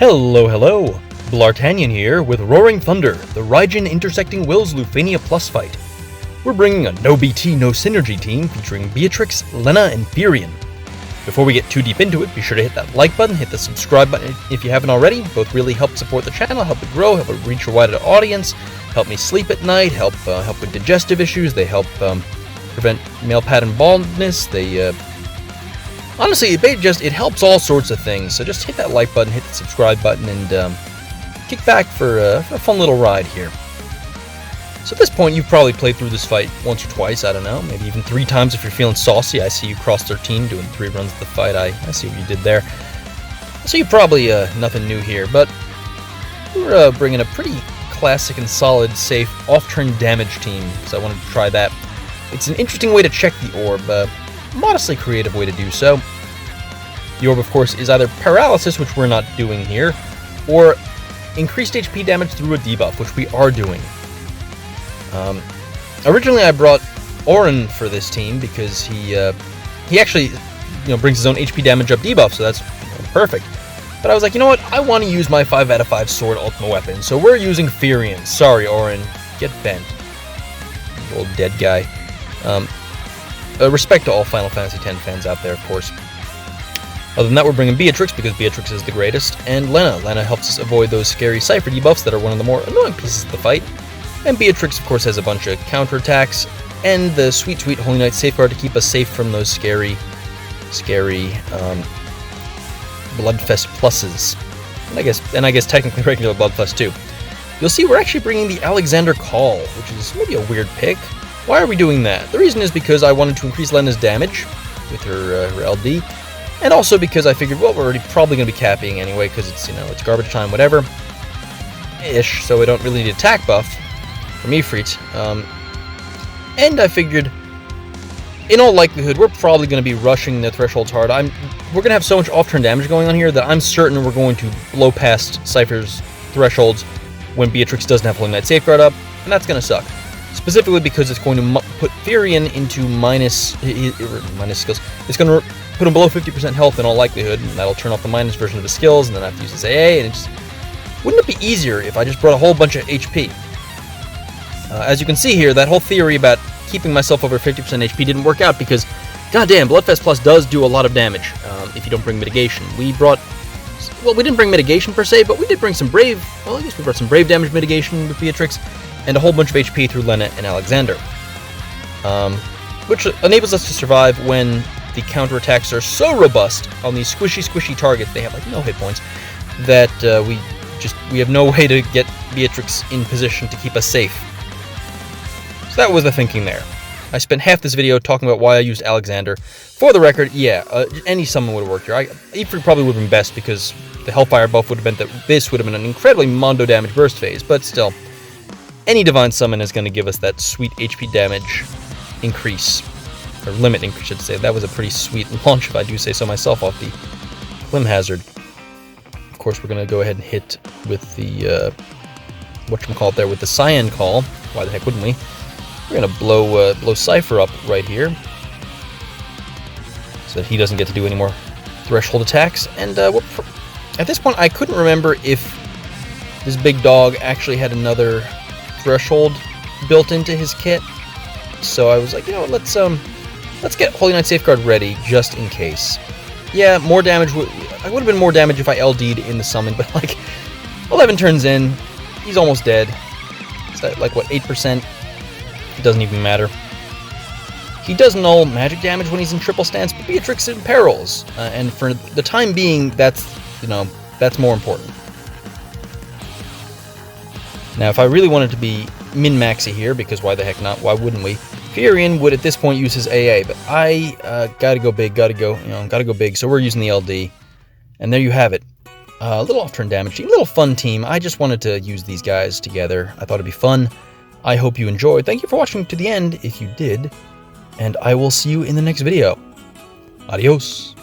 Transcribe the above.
Hello! Bl'Artagnan here with Roaring Thunder, the Raijin intersecting Will's Lufenia Plus fight. We're bringing a no BT, no synergy team featuring Beatrix, Lena, and Furion. Before we get too deep into it, be sure to hit that like button, hit the subscribe button if you haven't already. Both really help support the channel, help it grow, help it reach a wider audience, help me sleep at night, help with digestive issues, they help prevent male pattern baldness, they honestly, it helps all sorts of things, so just hit that like button, hit the subscribe button, and kick back for a fun little ride here. So at this point, you've probably played through this fight once or twice, I don't know, maybe even 3 times if you're feeling saucy. I see you cross 13 doing 3 runs of the fight. I see what you did there. So you probably nothing new here, but we're bringing a pretty classic and solid, safe off-turn damage team, so I wanted to try that. It's an interesting way to check the orb, modestly creative way to do so. The orb, of course, is either paralysis, which we're not doing here, or increased HP damage through a debuff, which we are doing. Originally, I brought Orin for this team because he actually brings his own HP damage up debuff, so that's perfect. But I was like, you know what? I want to use my 5 out of 5 sword ultimate weapon, so we're using Furion. Sorry, Orin, get bent, you old dead guy. Respect to all Final Fantasy X fans out there, of course. Other than that, we're bringing Beatrix, because Beatrix is the greatest, and Lena. Lena helps us avoid those scary Cypher debuffs that are one of the more annoying pieces of the fight. And Beatrix, of course, has a bunch of counterattacks, and the sweet, sweet Holy Knight Safeguard to keep us safe from those scary Bloodfest pluses. And I guess technically regular Bloodfest too. You'll see we're actually bringing the Alexander Call, which is maybe a weird pick. Why are we doing that? The reason is because I wanted to increase Lena's damage with her LD, and also because I figured, well, we're already probably going to be capping anyway, because it's, it's garbage time, whatever, ish, so we don't really need attack buff from Ifrit. And I figured, in all likelihood, we're probably going to be rushing the thresholds hard. We're going to have so much off-turn damage going on here that I'm certain we're going to blow past Cypher's thresholds when Beatrix doesn't have Holy Knight Safeguard up, and that's going to suck. Specifically because it's going to put Furion into minus skills. It's going to put him below 50% health in all likelihood, and that'll turn off the minus version of his skills, and then I have to use his AA, and wouldn't it be easier if I just brought a whole bunch of HP? As you can see here, that whole theory about keeping myself over 50% HP didn't work out because, goddamn, Bloodfest Plus does do a lot of damage if you don't bring mitigation. We didn't bring mitigation per se, but we did bring some brave, well, I guess we brought some brave damage mitigation with Beatrix, and a whole bunch of HP through Lena and Alexander, which enables us to survive when the counterattacks are so robust on these squishy targets, they have like no hit points, that we have no way to get Beatrix in position to keep us safe. So that was the thinking there. I spent half this video talking about why I used Alexander. For the record, yeah, any summon would have worked here. Ifrit probably would have been best because the Hellfire buff would have meant that this would have been an incredibly mondo damage burst phase, but still, any Divine Summon is going to give us that sweet HP damage increase, or limit increase, I should say. That was a pretty sweet launch, if I do say so myself, off the Clim Hazard. Of course, we're going to go ahead and hit with the, whatchamacallit there, with the Cyan Call. Why the heck wouldn't we? We're going to blow Cypher up right here, so that he doesn't get to do any more threshold attacks. And at this point, I couldn't remember if this big dog actually had another threshold built into his kit, so I was like, you know what, let's get Holy Knight Safeguard ready just in case. Yeah, more damage would have been more damage if I LD'd in the summon, but like 11 turns in, he's almost dead. Is that like what, 8%? It doesn't even matter. He does null magic damage when he's in triple stance, but Beatrix imperils, and for the time being, that's more important. Now, if I really wanted to be min-maxy here, because why the heck not, why wouldn't we? Furion would at this point use his AA, but I gotta go big, gotta go big, so we're using the LD. And there you have it. A little off-turn damage team, a little fun team. I just wanted to use these guys together. I thought it'd be fun. I hope you enjoyed. Thank you for watching to the end, if you did, and I will see you in the next video. Adios.